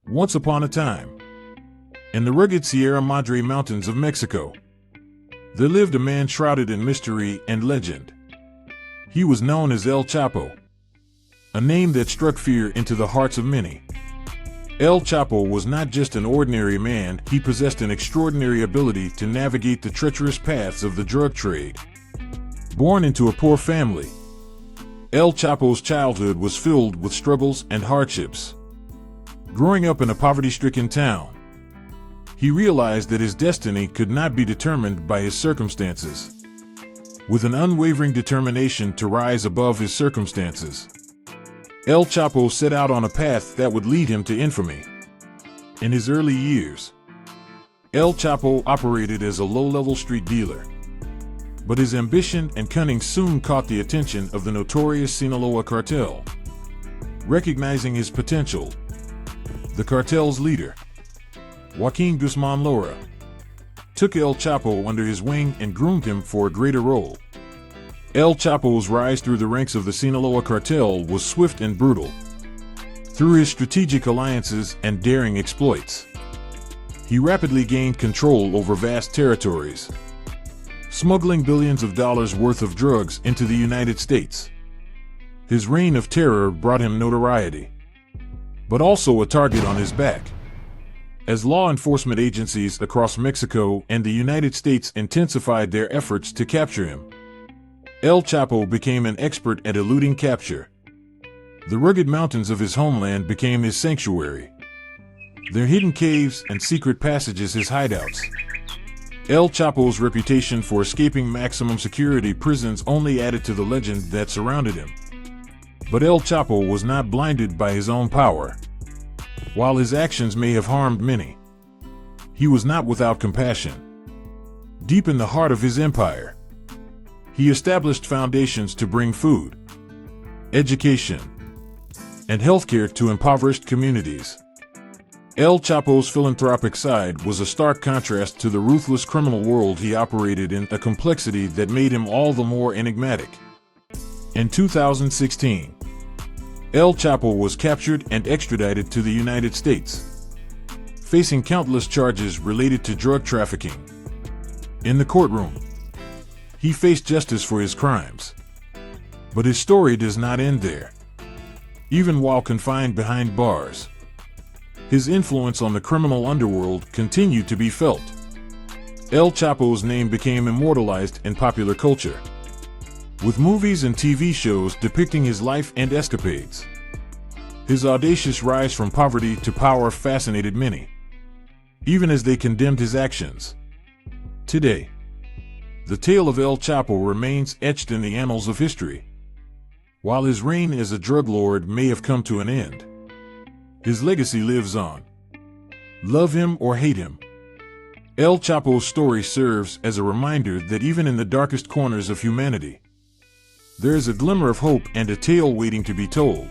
Once upon a time, in the rugged Sierra Madre mountains of Mexico, there lived a man shrouded in mystery and legend. He was known as El Chapo, a name that struck fear into the hearts of many. El Chapo was not just an ordinary man, he possessed an extraordinary ability to navigate the treacherous paths of the drug trade. Born into a poor family, El Chapo's childhood was filled with struggles and hardships. Growing up in a poverty-stricken town, he realized that his destiny could not be determined by his circumstances. With an unwavering determination to rise above his circumstances, El Chapo set out on a path that would lead him to infamy. In his early years, El Chapo operated as a low-level street dealer, but his ambition and cunning soon caught the attention of the notorious Sinaloa cartel. Recognizing his potential, the cartel's leader, Joaquin Guzman Lora, took El Chapo under his wing and groomed him for a greater role. El Chapo's rise through the ranks of the Sinaloa cartel was swift and brutal. Through his strategic alliances and daring exploits, he rapidly gained control over vast territories, smuggling billions of dollars worth of drugs into the United States. His reign of terror brought him notoriety, but also a target on his back. As law enforcement agencies across Mexico and the United States intensified their efforts to capture him, El Chapo became an expert at eluding capture. The rugged mountains of his homeland became his sanctuary, their hidden caves and secret passages his hideouts. El Chapo's reputation for escaping maximum security prisons only added to the legend that surrounded him. But El Chapo was not blinded by his own power. While his actions may have harmed many, he was not without compassion. Deep in the heart of his empire, he established foundations to bring food, education, and healthcare to impoverished communities. El Chapo's philanthropic side was a stark contrast to the ruthless criminal world he operated in, a complexity that made him all the more enigmatic. In 2016, El Chapo was captured and extradited to the United States, facing countless charges related to drug trafficking. In the courtroom, he faced justice for his crimes. But his story does not end there. Even while confined behind bars, his influence on the criminal underworld continued to be felt. El Chapo's name became immortalized in popular culture, with movies and TV shows depicting his life and escapades. His audacious rise from poverty to power fascinated many, even as they condemned his actions. Today, the tale of El Chapo remains etched in the annals of history. While his reign as a drug lord may have come to an end, his legacy lives on. Love him or hate him, El Chapo's story serves as a reminder that even in the darkest corners of humanity, there is a glimmer of hope and a tale waiting to be told.